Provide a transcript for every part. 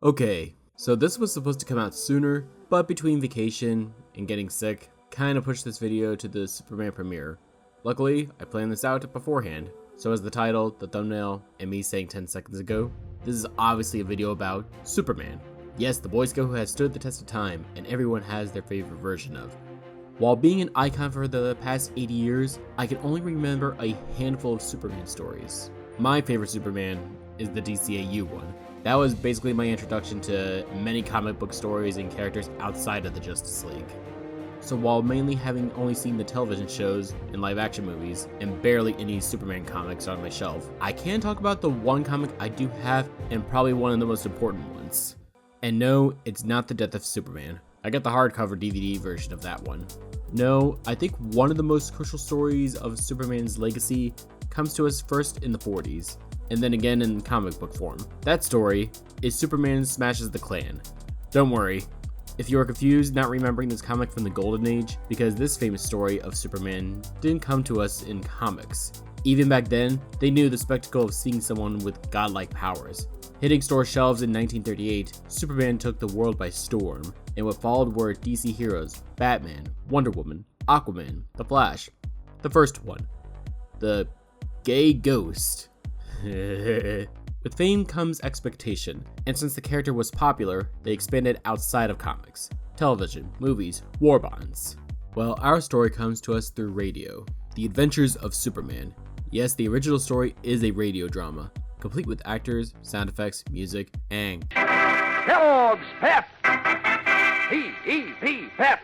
Okay, so this was supposed to come out sooner, but between vacation and getting sick, kinda pushed this video to the Superman premiere. Luckily, I planned this out beforehand, so as the title, the thumbnail, and me saying 10 seconds ago, this is obviously a video about Superman. Yes, the Boy Scout who has stood the test of time, and everyone has their favorite version of. While being an icon for the past 80 years, I can only remember a handful of Superman stories. My favorite Superman is the DCAU one. That was basically my introduction to many comic book stories and characters outside of the Justice League. So while mainly having only seen the television shows and live action movies, and barely any Superman comics on my shelf, I can talk about the one comic I do have, and probably one of the most important ones. And no, it's not the death of Superman. I got the hardcover DVD version of that one. No, I think one of the most crucial stories of Superman's legacy comes to us first in the 40s, and then again in comic book form. That story is Superman Smashes the Klan. Don't worry, if you are confused not remembering this comic from the Golden Age, because this famous story of Superman didn't come to us in comics. Even back then, they knew the spectacle of seeing someone with godlike powers. Hitting store shelves in 1938, Superman took the world by storm, and what followed were DC heroes, Batman, Wonder Woman, Aquaman, The Flash, the first one, the gay ghost. With fame comes expectation, and since the character was popular, they expanded outside of comics, television, movies, war bonds. Well, our story comes to us through radio, The Adventures of Superman. Yes, the original story is a radio drama, complete with actors, sound effects, music, and Kellogg's Pep! P-E-P, Pep!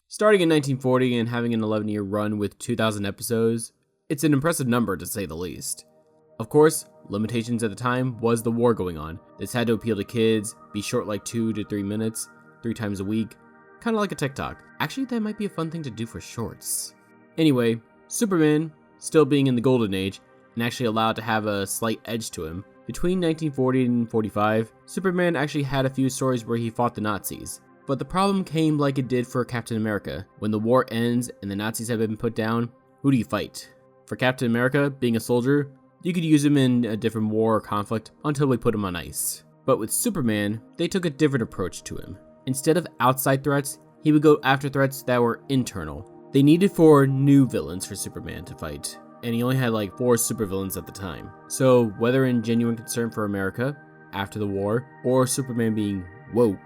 Starting in 1940 and having an 11-year run with 2,000 episodes, it's an impressive number to say the least. Of course, limitations at the time was the war going on. This had to appeal to kids, be short like 2 to 3 minutes, 3 times a week, kinda like a TikTok. Actually, that might be a fun thing to do for shorts. Anyway, Superman, still being in the Golden Age, and actually allowed to have a slight edge to him. Between 1940 and 45, Superman actually had a few stories where he fought the Nazis. But the problem came like it did for Captain America. When the war ends and the Nazis have been put down, who do you fight? For Captain America, being a soldier, you could use him in a different war or conflict until we put him on ice. But with Superman, they took a different approach to him. Instead of outside threats, he would go after threats that were internal. They needed 4 new villains for Superman to fight, and he only had like 4 supervillains at the time. So whether in genuine concern for America after the war, or Superman being woke,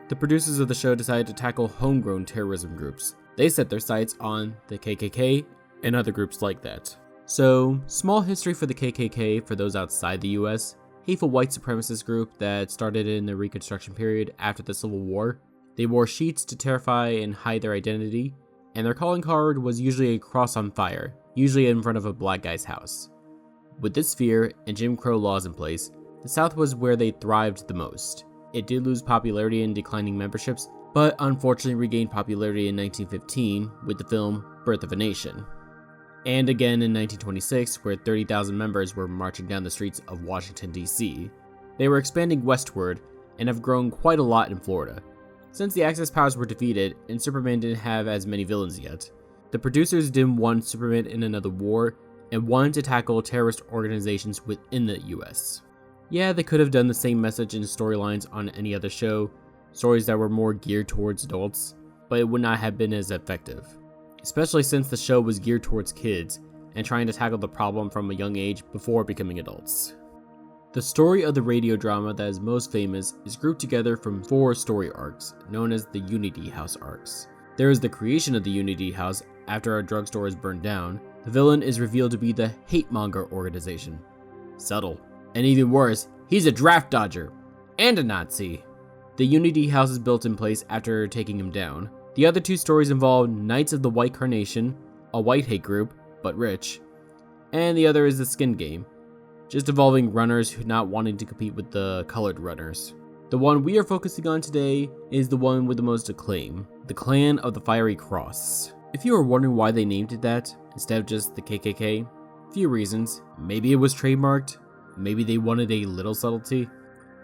the producers of the show decided to tackle homegrown terrorism groups. They set their sights on the KKK and other groups like that. So, small history for the KKK for those outside the US. Hateful white supremacist group that started in the Reconstruction period after the Civil War. They wore sheets to terrify and hide their identity, and their calling card was usually a cross on fire, usually in front of a black guy's house. With this fear and Jim Crow laws in place, the South was where they thrived the most. It did lose popularity and declining memberships, but unfortunately regained popularity in 1915 with the film Birth of a Nation. And again in 1926, where 30,000 members were marching down the streets of Washington, D.C. They were expanding westward and have grown quite a lot in Florida. Since the Axis powers were defeated and Superman didn't have as many villains yet, the producers didn't want Superman in another war and wanted to tackle terrorist organizations within the US. Yeah, they could have done the same message and storylines on any other show, stories that were more geared towards adults, but it would not have been as effective. Especially since the show was geared towards kids and trying to tackle the problem from a young age before becoming adults. The story of the radio drama that is most famous is grouped together from 4 story arcs, known as the Unity House arcs. There is the creation of the Unity House after a drugstore is burned down. The villain is revealed to be the Hate Monger organization. Subtle. And even worse, he's a draft dodger and a Nazi. The Unity House is built in place after taking him down. The other 2 stories involve Knights of the White Carnation, a white hate group, but rich, and the other is the Skin Game, just involving runners who not wanting to compete with the colored runners. The one we are focusing on today is the one with the most acclaim, the Clan of the Fiery Cross. If you are wondering why they named it that, instead of just the KKK, few reasons. Maybe it was trademarked, maybe they wanted a little subtlety.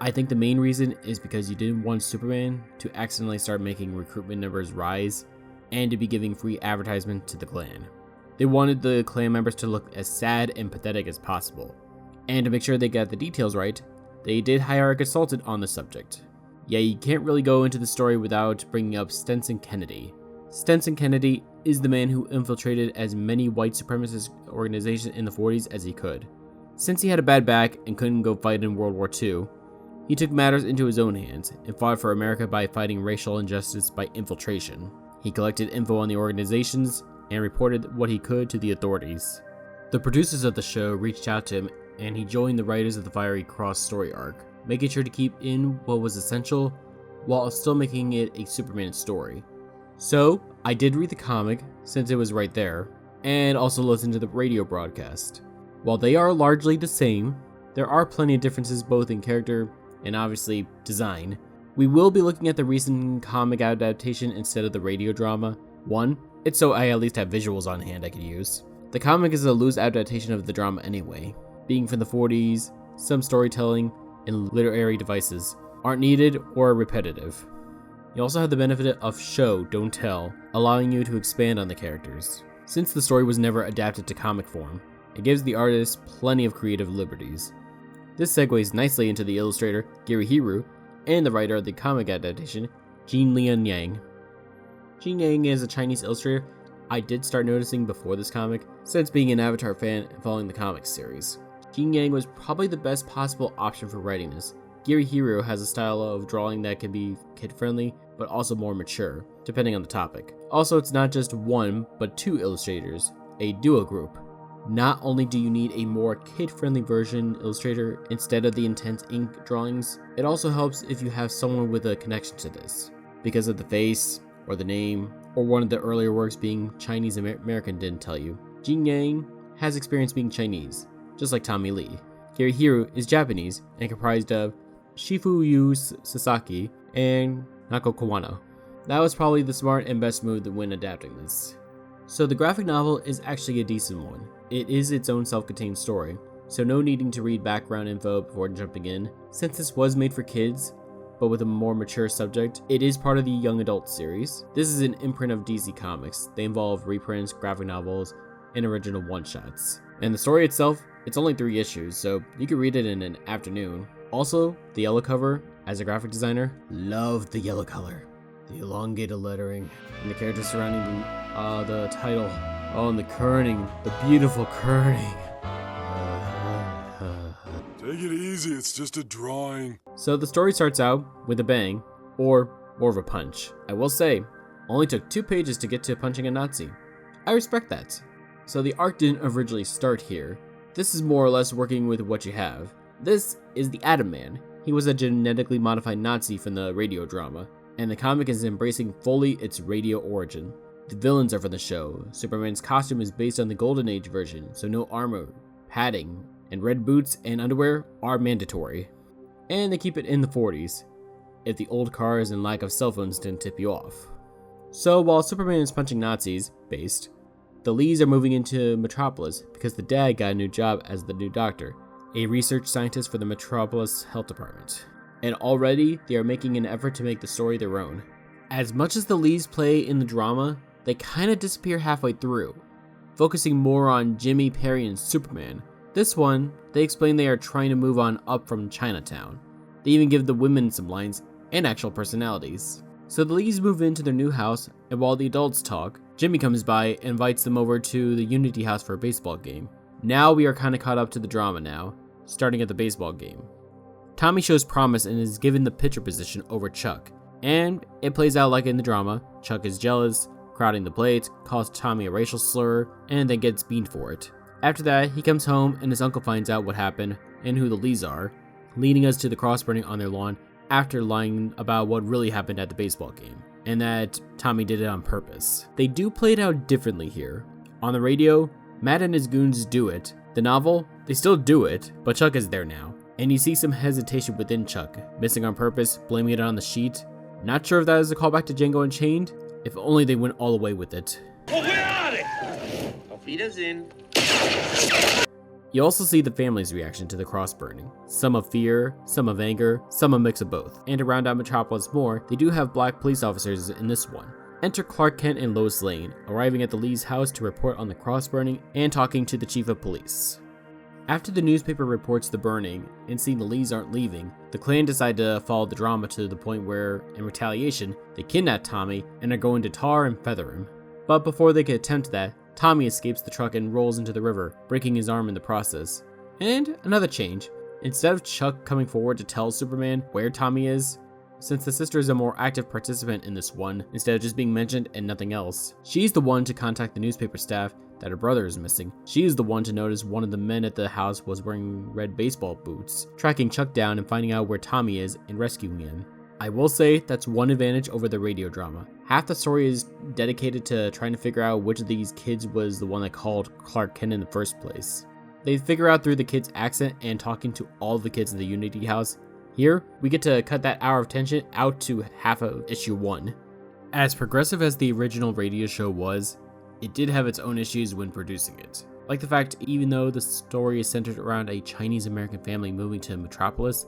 I think the main reason is because you didn't want Superman to accidentally start making recruitment numbers rise and to be giving free advertisement to the Klan. They wanted the Klan members to look as sad and pathetic as possible. And to make sure they got the details right, they did hire a consultant on the subject. Yeah, you can't really go into the story without bringing up Stenson Kennedy. Stenson Kennedy is the man who infiltrated as many white supremacist organizations in the 40s as he could. Since he had a bad back and couldn't go fight in World War II, he took matters into his own hands and fought for America by fighting racial injustice by infiltration. He collected info on the organizations and reported what he could to the authorities. The producers of the show reached out to him and he joined the writers of the Fiery Cross story arc, making sure to keep in what was essential while still making it a Superman story. So, I did read the comic since it was right there, and also listened to the radio broadcast. While they are largely the same, there are plenty of differences both in character and obviously design. We will be looking at the recent comic adaptation instead of the radio drama. One, it's so I at least have visuals on hand I could use. The comic is a loose adaptation of the drama anyway. Being from the 40s, some storytelling and literary devices aren't needed or repetitive. You also have the benefit of show, don't tell, allowing you to expand on the characters. Since the story was never adapted to comic form, it gives the artist plenty of creative liberties. This segues nicely into the illustrator, Gurihiru, and the writer of the comic adaptation, Gene Luen Yang. Gene Yang is a Chinese illustrator I did start noticing before this comic, since being an Avatar fan and following the comics series. Gene Yang was probably the best possible option for writing this. Gurihiru has a style of drawing that can be kid-friendly, but also more mature, depending on the topic. Also, it's not just one, but two illustrators, a duo group. Not only do you need a more kid-friendly version illustrator instead of the intense ink drawings, it also helps if you have someone with a connection to this. Because of the face, or the name, or one of the earlier works being Chinese American didn't tell you. Gene Yang has experience being Chinese, just like Tommy Lee. Gurihiru is Japanese and comprised of Shifuyu Sasaki and Nako Kawano. That was probably the smart and best move when adapting this. So the graphic novel is actually a decent one. It is its own self-contained story, so no needing to read background info before jumping in. Since this was made for kids, but with a more mature subject, it is part of the young adult series. This is an imprint of DC Comics. They involve reprints, graphic novels, and original one-shots. And the story itself, it's only 3 issues, so you can read it in an afternoon. Also, the yellow cover, as a graphic designer, loved the yellow color. The elongated lettering, and the characters surrounding the title. Oh, and the kerning, the beautiful kerning. Take it easy, it's just a drawing. So the story starts out with a bang, or more of a punch. I will say, only took 2 pages to get to punching a Nazi. I respect that. So the arc didn't originally start here. This is more or less working with what you have. This is the Atom Man. He was a genetically modified Nazi from the radio drama, and the comic is embracing fully its radio origin. The villains are from the show. Superman's costume is based on the Golden Age version, so no armor, padding, and red boots and underwear are mandatory. And they keep it in the 40s, if the old cars and lack of cell phones didn't tip you off. So while Superman is punching Nazis, based, the Lees are moving into Metropolis because the dad got a new job as the new doctor, a research scientist for the Metropolis Health Department. And already, they are making an effort to make the story their own. As much as the Lees play in the drama, they kinda disappear halfway through, focusing more on Jimmy, Perry, and Superman. This one, they explain they are trying to move on up from Chinatown. They even give the women some lines and actual personalities. So the Lees move into their new house, and while the adults talk, Jimmy comes by and invites them over to the Unity House for a baseball game. Now we are kinda caught up to the drama now, starting at the baseball game. Tommy shows promise and is given the pitcher position over Chuck, and it plays out like in the drama. Chuck is jealous, crowding the plate, calls Tommy a racial slur, and then gets beamed for it. After that, he comes home and his uncle finds out what happened and who the Lees are, leading us to the cross burning on their lawn after lying about what really happened at the baseball game, and that Tommy did it on purpose. They do play it out differently here. On the radio, Matt and his goons do it. The novel, they still do it, but Chuck is there now, and you see some hesitation within Chuck, missing on purpose, blaming it on the sheet. Not sure if that is a callback to Django Unchained. If only they went all the way with it. Oh, where are they? Auf Wiedersehen. You also see the family's reaction to the cross burning. Some of fear, some of anger, some a mix of both. And to round out Metropolis more, they do have black police officers in this one. Enter Clark Kent and Lois Lane, arriving at the Lee's house to report on the cross burning and talking to the chief of police. After the newspaper reports the burning, and seeing the Lees aren't leaving, the Klan decide to follow the drama to the point where, in retaliation, they kidnap Tommy and are going to tar and feather him. But before they can attempt that, Tommy escapes the truck and rolls into the river, breaking his arm in the process. And another change. Instead of Chuck coming forward to tell Superman where Tommy is, since the sister is a more active participant in this one, instead of just being mentioned and nothing else, she's the one to contact the newspaper staff that her brother is missing. She is the one to notice one of the men at the house was wearing red baseball boots, tracking Chuck down and finding out where Tommy is and rescuing him. I will say that's one advantage over the radio drama. Half the story is dedicated to trying to figure out which of these kids was the one that called Clark Kent in the first place. They figure out through the kid's accent and talking to all the kids in the Unity house. Here, we get to cut that hour of tension out to half of issue 1. As progressive as the original radio show was, it did have its own issues when producing it. Like the fact, even though the story is centered around a Chinese-American family moving to Metropolis,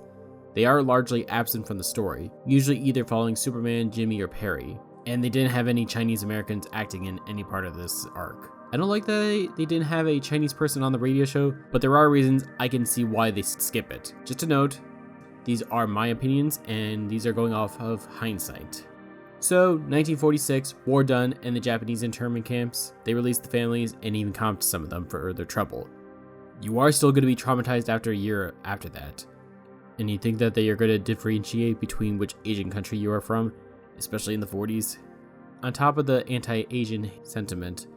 they are largely absent from the story, usually either following Superman, Jimmy, or Perry, and they didn't have any Chinese-Americans acting in any part of this arc. I don't like that they didn't have a Chinese person on the radio show, but there are reasons I can see why they skip it. Just a note, these are my opinions, and these are going off of hindsight. So, 1946, war done, and the Japanese internment camps, they released the families and even comped some of them for their trouble. You are still going to be traumatized after a year after that. And you think that they are going to differentiate between which Asian country you are from, especially in the 40s? On top of the anti-Asian sentiment,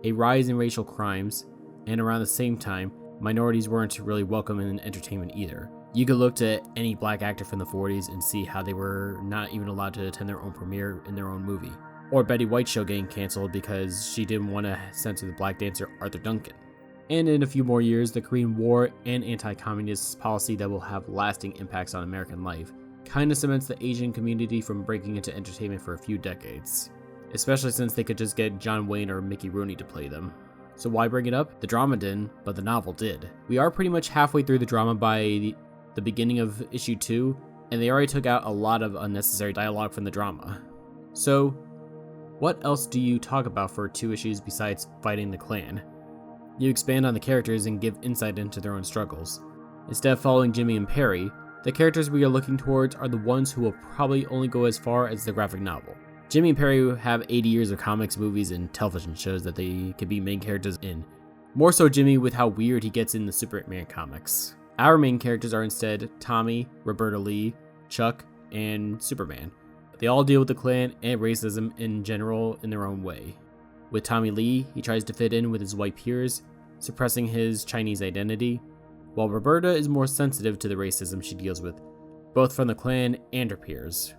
a rise in racial crimes, and around the same time, minorities weren't really welcome in entertainment either. You could look to any black actor from the 40s and see how they were not even allowed to attend their own premiere in their own movie. Or Betty White's show getting canceled because she didn't want to censor the black dancer Arthur Duncan. And in a few more years, the Korean War and anti-communist policy that will have lasting impacts on American life kinda cements the Asian community from breaking into entertainment for a few decades. Especially since they could just get John Wayne or Mickey Rooney to play them. So why bring it up? The drama didn't, but the novel did. We are pretty much halfway through the drama by the beginning of issue 2, and they already took out a lot of unnecessary dialogue from the drama. So, what else do you talk about for 2 issues besides fighting the Klan? You expand on the characters and give insight into their own struggles. Instead of following Jimmy and Perry, the characters we are looking towards are the ones who will probably only go as far as the graphic novel. Jimmy and Perry have 80 years of comics, movies, and television shows that they could be main characters in. More so Jimmy with how weird he gets in the Superman comics. Our main characters are instead Tommy, Roberta Lee, Chuck, and Superman. They all deal with the Klan and racism in general in their own way. With Tommy Lee, he tries to fit in with his white peers, suppressing his Chinese identity, while Roberta is more sensitive to the racism she deals with, both from the Klan and her peers.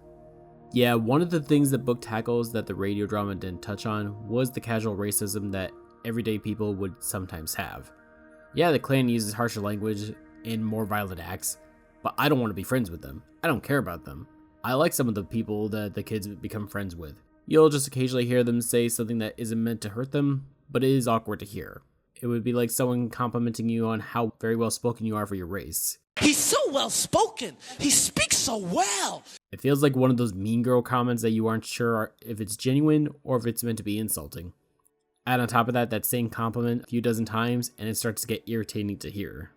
Yeah, one of the things the book tackles that the radio drama didn't touch on was the casual racism that everyday people would sometimes have. Yeah, the Klan uses harsher language and more violent acts, but I don't want to be friends with them. I don't care about them. I like some of the people that the kids become friends with. You'll just occasionally hear them say something that isn't meant to hurt them, but it is awkward to hear. It would be like someone complimenting you on how very well spoken you are for your race. He's so well spoken. He speaks so well. It feels like one of those mean girl comments that you aren't sure if it's genuine or if it's meant to be insulting. Add on top of that same compliment a few dozen times and it starts to get irritating to hear.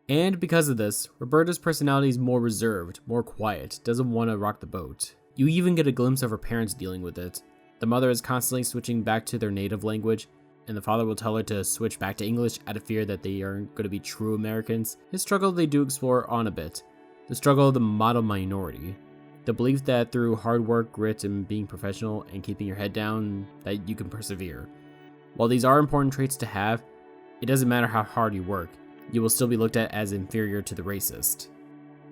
And because of this, Roberta's personality is more reserved, more quiet, doesn't want to rock the boat. You even get a glimpse of her parents dealing with it. The mother is constantly switching back to their native language, and the father will tell her to switch back to English out of fear that they aren't going to be true Americans. His struggle they do explore on a bit. The struggle of the model minority. The belief that through hard work, grit, and being professional and keeping your head down, that you can persevere. While these are important traits to have, it doesn't matter how hard you work. You will still be looked at as inferior to the racist.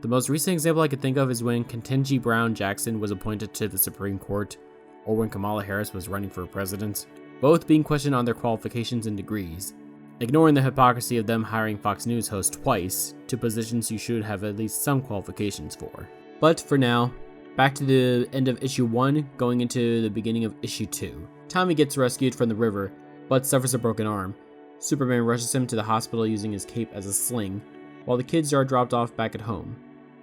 The most recent example I could think of is when Ketanji Brown Jackson was appointed to the Supreme Court, or when Kamala Harris was running for president, both being questioned on their qualifications and degrees, ignoring the hypocrisy of them hiring Fox News hosts twice to positions you should have at least some qualifications for. But for now, back to the end of issue 1, going into the beginning of issue 2. Tommy gets rescued from the river, but suffers a broken arm. Superman rushes him to the hospital using his cape as a sling, while the kids are dropped off back at home.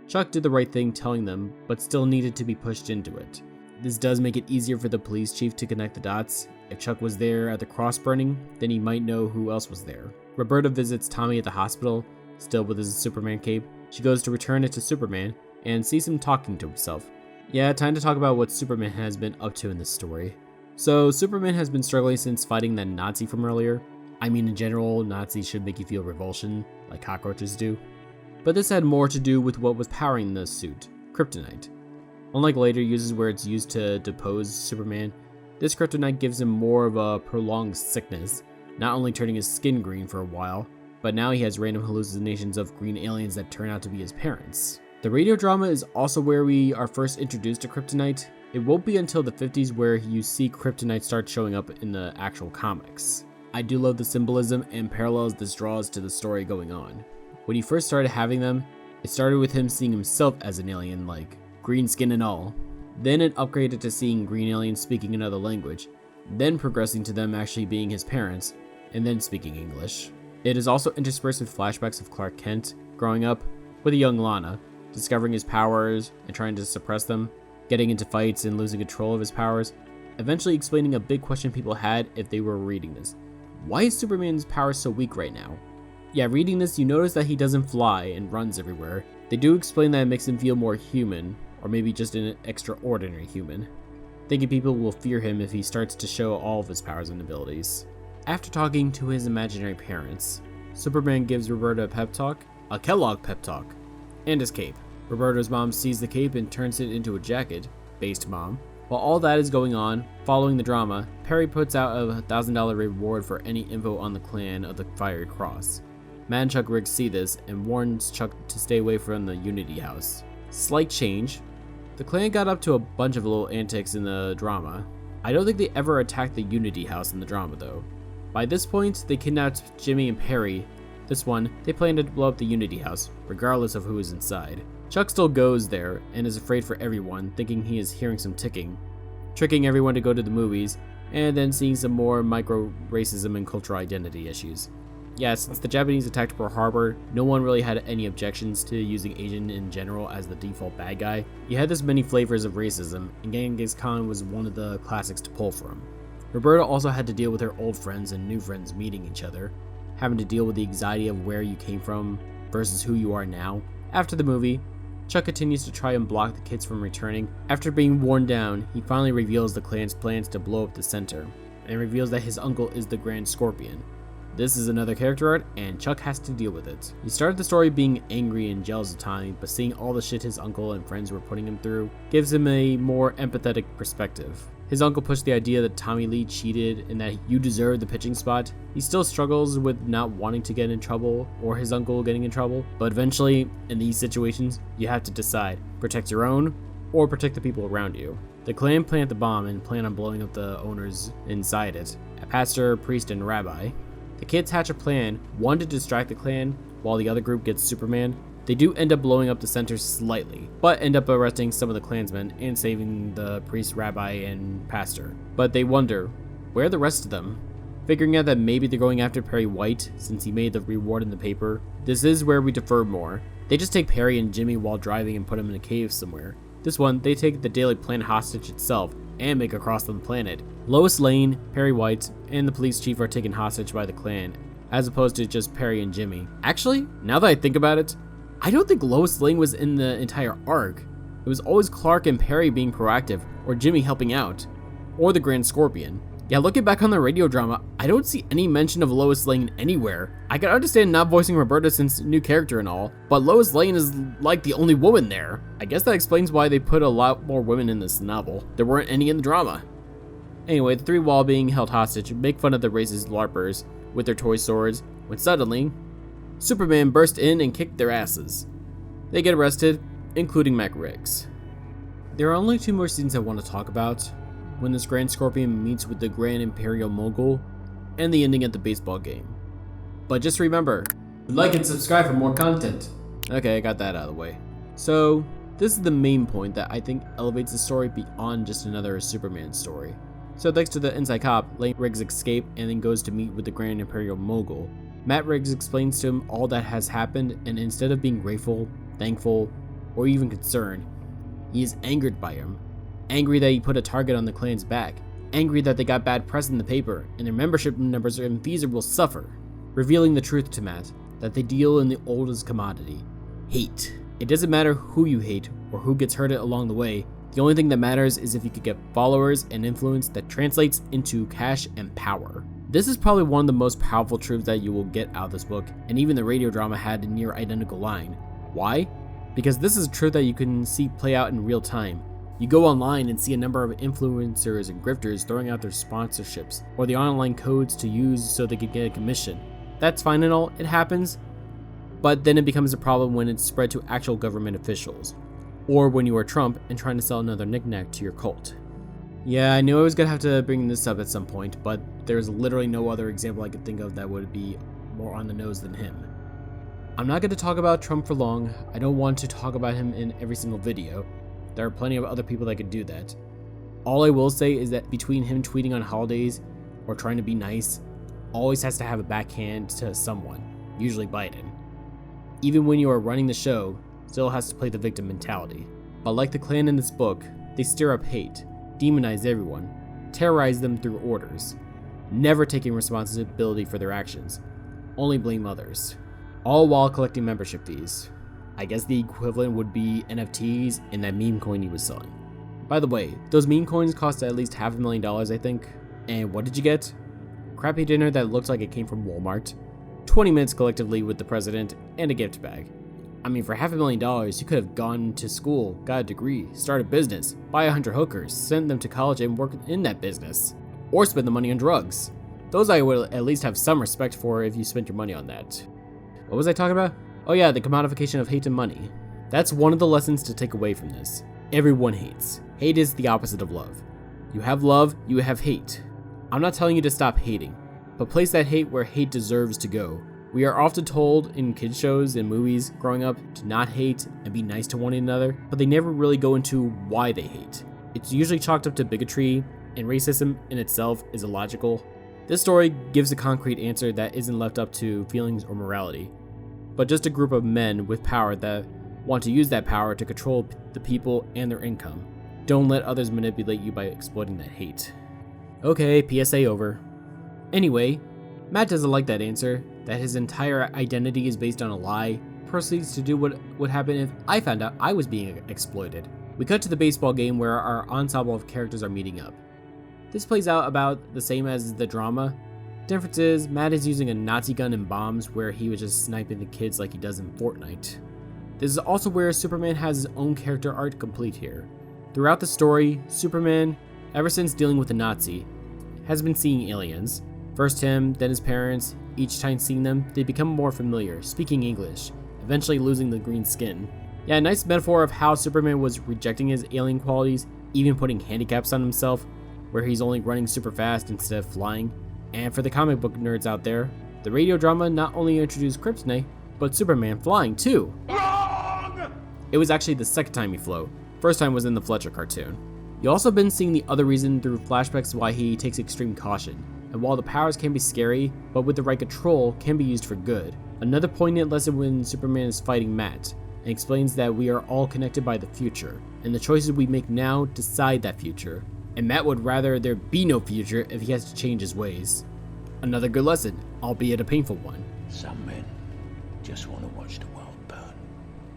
Chuck did the right thing telling them, but still needed to be pushed into it. This does make it easier for the police chief to connect the dots. If Chuck was there at the cross burning, then he might know who else was there. Roberta visits Tommy at the hospital, still with his Superman cape. She goes to return it to Superman and sees him talking to himself. Yeah, time to talk about what Superman has been up to in this story. So Superman has been struggling since fighting that Nazi from earlier. I mean, in general, Nazis should make you feel revulsion, like cockroaches do. But this had more to do with what was powering the suit, kryptonite. Unlike later uses where it's used to depose Superman, this kryptonite gives him more of a prolonged sickness, not only turning his skin green for a while, but now he has random hallucinations of green aliens that turn out to be his parents. The radio drama is also where we are first introduced to kryptonite. It won't be until the 50s where you see kryptonite start showing up in the actual comics. I do love the symbolism and parallels this draws to the story going on. When he first started having them, it started with him seeing himself as an alien, like green skin and all. Then it upgraded to seeing green aliens speaking another language, then progressing to them actually being his parents, and then speaking English. It is also interspersed with flashbacks of Clark Kent growing up with a young Lana, discovering his powers and trying to suppress them, getting into fights and losing control of his powers, eventually explaining a big question people had if they were reading this. Why is Superman's power so weak right now? Yeah, reading this, you notice that he doesn't fly and runs everywhere. They do explain that it makes him feel more human, or maybe just an extraordinary human. Thinking people will fear him if he starts to show all of his powers and abilities. After talking to his imaginary parents, Superman gives Roberta a pep talk, a Kellogg pep talk, and his cape. Roberta's mom sees the cape and turns it into a jacket, based mom. While all that is going on, following the drama, Perry puts out a $1,000 reward for any info on the Klan of the Fiery Cross. Matt and Chuck Riggs see this and warns Chuck to stay away from the Unity House. Slight change. The Klan got up to a bunch of little antics in the drama. I don't think they ever attacked the Unity House in the drama though. By this point, they kidnapped Jimmy and Perry. This one, they plan to blow up the Unity House, regardless of who is inside. Chuck still goes there and is afraid for everyone, thinking he is hearing some ticking, tricking everyone to go to the movies, and then seeing some more micro-racism and cultural identity issues. Yeah, since the Japanese attacked Pearl Harbor, no one really had any objections to using Asian in general as the default bad guy. You had this many flavors of racism, and Genghis Khan was one of the classics to pull from. Roberta also had to deal with her old friends and new friends meeting each other, having to deal with the anxiety of where you came from versus who you are now. After the movie, Chuck continues to try and block the kids from returning. After being worn down, he finally reveals the Klan's plans to blow up the center, and reveals that his uncle is the Grand Scorpion. This is another character arc, and Chuck has to deal with it. He started the story being angry and jealous of Tommy, but seeing all the shit his uncle and friends were putting him through gives him a more empathetic perspective. His uncle pushed the idea that Tommy Lee cheated and that you deserve the pitching spot. He still struggles with not wanting to get in trouble or his uncle getting in trouble, but eventually, in these situations, you have to decide, protect your own or protect the people around you. The Klan plant the bomb and plan on blowing up the owners inside it, a pastor, priest, and rabbi. The kids hatch a plan, one to distract the Klan, while the other group gets Superman. They do end up blowing up the center slightly, but end up arresting some of the Klansmen and saving the priest, rabbi, and pastor. But they wonder, where are the rest of them? Figuring out that maybe they're going after Perry White, since he made the reward in the paper. This is where we defer more. They just take Perry and Jimmy while driving and put them in a cave somewhere. This one, they take the Daily Planet hostage itself and make across on the planet. Lois Lane, Perry White, and the police chief are taken hostage by the Klan, as opposed to just Perry and Jimmy. Actually, now that I think about it, I don't think Lois Lane was in the entire arc. It was always Clark and Perry being proactive, or Jimmy helping out, or the Grand Scorpion. Yeah, looking back on the radio drama, I don't see any mention of Lois Lane anywhere. I can understand not voicing Roberta since new character and all, but Lois Lane is like the only woman there. I guess that explains why they put a lot more women in this novel. There weren't any in the drama. Anyway, the three while being held hostage make fun of the racist LARPers with their toy swords, when suddenly, Superman burst in and kicked their asses. They get arrested, including Mac Riggs. There are only two more scenes I want to talk about. When this Grand Scorpion meets with the Grand Imperial Mogul, and the ending at the baseball game. But just remember, like and subscribe for more content. Okay, I got that out of the way. So, this is the main point that I think elevates the story beyond just another Superman story. So thanks to the inside cop, letting Riggs escape and then goes to meet with the Grand Imperial Mogul. Matt Riggs explains to him all that has happened, and instead of being grateful, thankful, or even concerned, he is angered by him. Angry that he put a target on the Klan's back. Angry that they got bad press in the paper, and their membership numbers and fees will suffer. Revealing the truth to Matt, that they deal in the oldest commodity, hate. It doesn't matter who you hate or who gets hurt along the way. The only thing that matters is if you could get followers and influence that translates into cash and power. This is probably one of the most powerful truths that you will get out of this book, and even the radio drama had a near identical line. Why? Because this is a truth that you can see play out in real time. You go online and see a number of influencers and grifters throwing out their sponsorships or the online codes to use so they could get a commission. That's fine and all, it happens, but then it becomes a problem when it's spread to actual government officials, or when you are Trump and trying to sell another knickknack to your cult. Yeah, I knew I was gonna have to bring this up at some point, but there's literally no other example I could think of that would be more on the nose than him. I'm not gonna talk about Trump for long. I don't want to talk about him in every single video. There are plenty of other people that could do that. All I will say is that between him tweeting on holidays or trying to be nice, always has to have a backhand to someone, usually Biden. Even when you are running the show, still has to play the victim mentality. But like the Klan in this book, they stir up hate, demonize everyone, terrorize them through orders, never taking responsibility for their actions, only blame others, all while collecting membership fees. I guess the equivalent would be NFTs and that meme coin he was selling. By the way, those meme coins cost at least $500,000, I think. And what did you get? Crappy dinner that looked like it came from Walmart, 20 minutes collectively with the president, and a gift bag. I mean, for $500,000, you could have gone to school, got a degree, started a business, buy 100 hookers, send them to college and work in that business, or spend the money on drugs. Those I would at least have some respect for if you spent your money on that. What was I talking about? Oh yeah, the commodification of hate and money. That's one of the lessons to take away from this. Everyone hates. Hate is the opposite of love. You have love, you have hate. I'm not telling you to stop hating, but place that hate where hate deserves to go. We are often told in kids shows and movies growing up to not hate and be nice to one another, but they never really go into why they hate. It's usually chalked up to bigotry, and racism in itself is illogical. This story gives a concrete answer that isn't left up to feelings or morality, but just a group of men with power that want to use that power to control the people and their income. Don't let others manipulate you by exploiting that hate. Okay, PSA over. Anyway, Matt doesn't like that answer, that his entire identity is based on a lie, proceeds to do what would happen if I found out I was being exploited. We cut to the baseball game where our ensemble of characters are meeting up. This plays out about the same as the drama. Difference is, Matt is using a Nazi gun and bombs where he was just sniping the kids like he does in Fortnite. This is also where Superman has his own character arc complete here. Throughout the story, Superman, ever since dealing with the Nazi, has been seeing aliens. First him, then his parents. Each time seeing them, they become more familiar, speaking English, eventually losing the green skin. Yeah, a nice metaphor of how Superman was rejecting his alien qualities, even putting handicaps on himself, where he's only running super fast instead of flying. And for the comic book nerds out there, the radio drama not only introduced Kryptonite, but Superman flying too. Wrong! It was actually the second time he flew. First time was in the Fletcher cartoon. You also been seeing the other reason through flashbacks why he takes extreme caution. And while the powers can be scary, but with the right control, can be used for good. Another poignant lesson when Superman is fighting Matt, and explains that we are all connected by the future, and the choices we make now decide that future. And Matt would rather there be no future if he has to change his ways. Another good lesson, albeit a painful one. Some men just want to watch the world burn.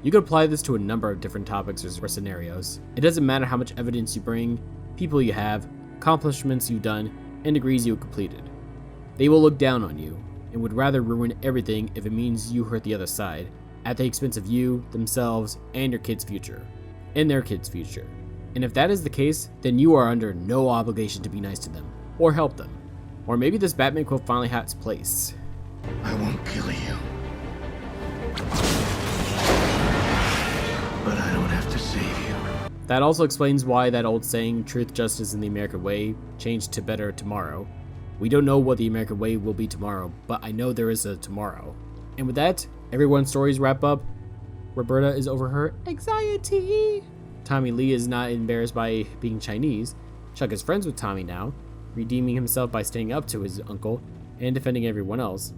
You could apply this to a number of different topics or scenarios. It doesn't matter how much evidence you bring, people you have, accomplishments you've done, and degrees you have completed. They will look down on you, and would rather ruin everything if it means you hurt the other side, at the expense of you, themselves, and your kids' future. And their kids' future. And if that is the case, then you are under no obligation to be nice to them, or help them. Or maybe this Batman quote finally had its place. I won't kill you, but I don't have to save you. That also explains why that old saying, truth, justice, and the American way, changed to better tomorrow. We don't know what the American way will be tomorrow, but I know there is a tomorrow. And with that, everyone's stories wrap up. Roberta is over her anxiety. Tommy Lee is not embarrassed by being Chinese. Chuck is friends with Tommy now, redeeming himself by staying up to his uncle and defending everyone else.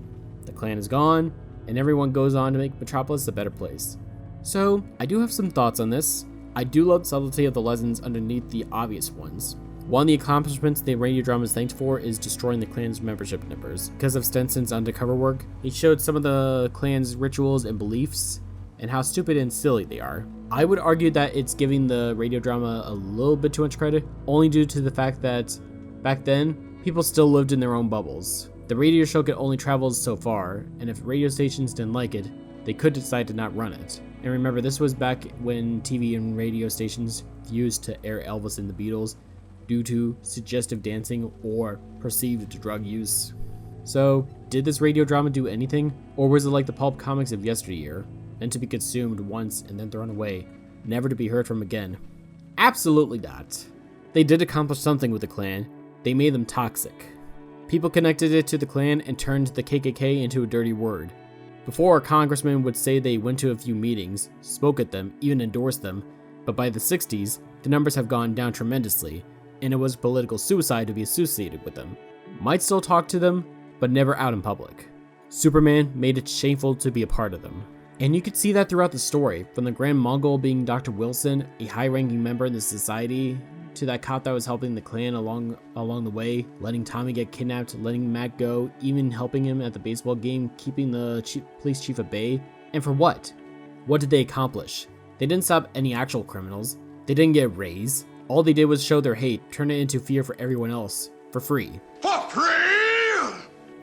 The Klan is gone, and everyone goes on to make Metropolis a better place. So, I do have some thoughts on this. I do love the subtlety of the lessons underneath the obvious ones. One of the accomplishments the radio drama is thanked for is destroying the Klan's membership numbers. Because of Stenson's undercover work, he showed some of the Klan's rituals and beliefs, and how stupid and silly they are. I would argue that it's giving the radio drama a little bit too much credit, only due to the fact that back then, people still lived in their own bubbles. The radio show could only travel so far, and if radio stations didn't like it, they could decide to not run it. And remember, this was back when TV and radio stations refused to air Elvis and the Beatles due to suggestive dancing or perceived drug use. So, did this radio drama do anything? Or was it like the pulp comics of yesteryear, meant to be consumed once and then thrown away, never to be heard from again? Absolutely not. They did accomplish something with the Klan. They made them toxic. People connected it to the Klan and turned the KKK into a dirty word. Before, a congressman would say they went to a few meetings, spoke at them, even endorsed them, but by the 60s, the numbers have gone down tremendously, and it was political suicide to be associated with them. Might still talk to them, but never out in public. Superman made it shameful to be a part of them. And you could see that throughout the story, from the Grand Mongol being Dr. Wilson, a high-ranking member in the society, to that cop that was helping the Klan along the way, letting Tommy get kidnapped, letting Matt go, even helping him at the baseball game, keeping the police chief at bay. And for what? What did they accomplish? They didn't stop any actual criminals. They didn't get a raise. All they did was show their hate, turn it into fear for everyone else, for free. For free!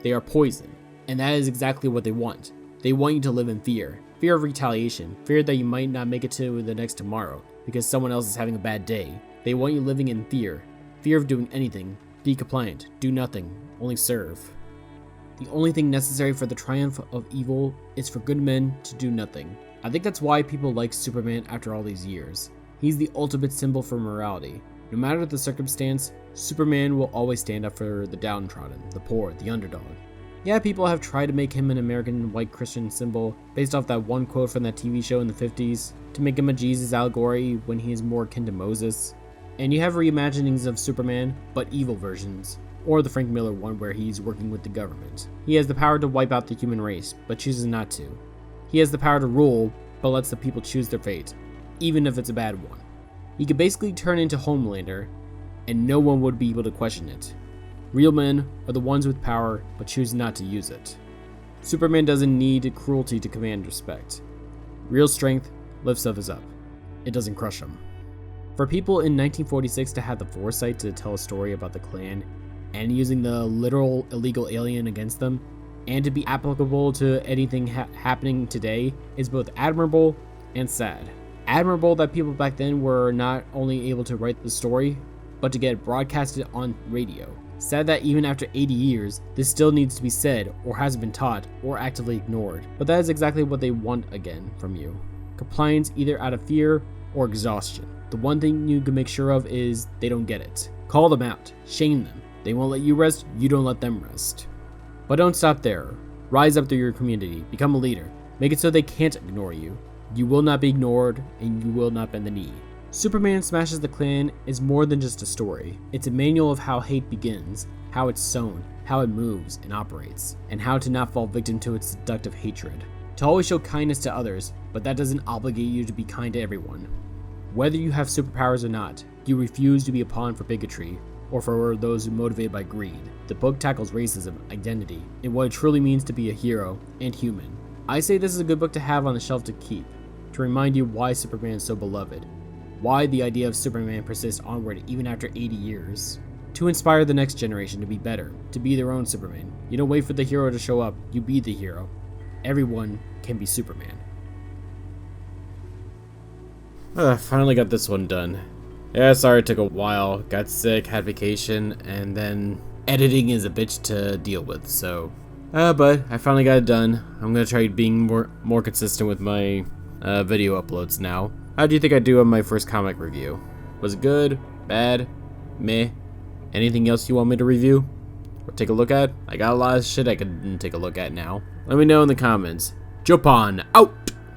They are poison, and that is exactly what they want. They want you to live in fear. Fear of retaliation, fear that you might not make it to the next tomorrow because someone else is having a bad day. They want you living in fear. Fear of doing anything. Be compliant. Do nothing. Only serve. The only thing necessary for the triumph of evil is for good men to do nothing. I think that's why people like Superman after all these years. He's the ultimate symbol for morality. No matter the circumstance, Superman will always stand up for the downtrodden, the poor, the underdog. Yeah, people have tried to make him an American white Christian symbol based off that one quote from that TV show in the 50s to make him a Jesus allegory when he is more akin to Moses. And you have reimaginings of Superman, but evil versions, or the Frank Miller one where he's working with the government. He has the power to wipe out the human race, but chooses not to. He has the power to rule, but lets the people choose their fate, even if it's a bad one. He could basically turn into Homelander, and no one would be able to question it. Real men are the ones with power, but choose not to use it. Superman doesn't need cruelty to command respect. Real strength lifts others up. It doesn't crush them. For people in 1946 to have the foresight to tell a story about the Klan and using the literal illegal alien against them, and to be applicable to anything happening today, is both admirable and sad. Admirable that people back then were not only able to write the story, but to get it broadcasted on radio. Sad that even after 80 years, this still needs to be said, or hasn't been taught, or actively ignored. But that is exactly what they want again from you. Compliance either out of fear or exhaustion. The one thing you can make sure of is they don't get it. Call them out. Shame them. They won't let you rest, you don't let them rest. But don't stop there. Rise up through your community. Become a leader. Make it so they can't ignore you. You will not be ignored, and you will not bend the knee. Superman Smashes the Klan is more than just a story. It's a manual of how hate begins, how it's sown, how it moves and operates, and how to not fall victim to its seductive hatred. To always show kindness to others, but that doesn't obligate you to be kind to everyone. Whether you have superpowers or not, you refuse to be a pawn for bigotry, or for those motivated by greed. The book tackles racism, identity, and what it truly means to be a hero and human. I say this is a good book to have on the shelf to keep, to remind you why Superman is so beloved, why the idea of Superman persists onward even after 80 years. To inspire the next generation to be better, to be their own Superman. You don't wait for the hero to show up, you be the hero. Everyone can be Superman. Finally got this one done. Yeah, sorry it took a while. Got sick, had vacation, and then editing is a bitch to deal with, so. But I finally got it done. I'm gonna try being more consistent with my video uploads now. How do you think I do on my first comic review? Was it good? Bad? Meh? Anything else you want me to review? Or take a look at? I got a lot of shit I could take a look at now. Let me know in the comments. Jopan, out!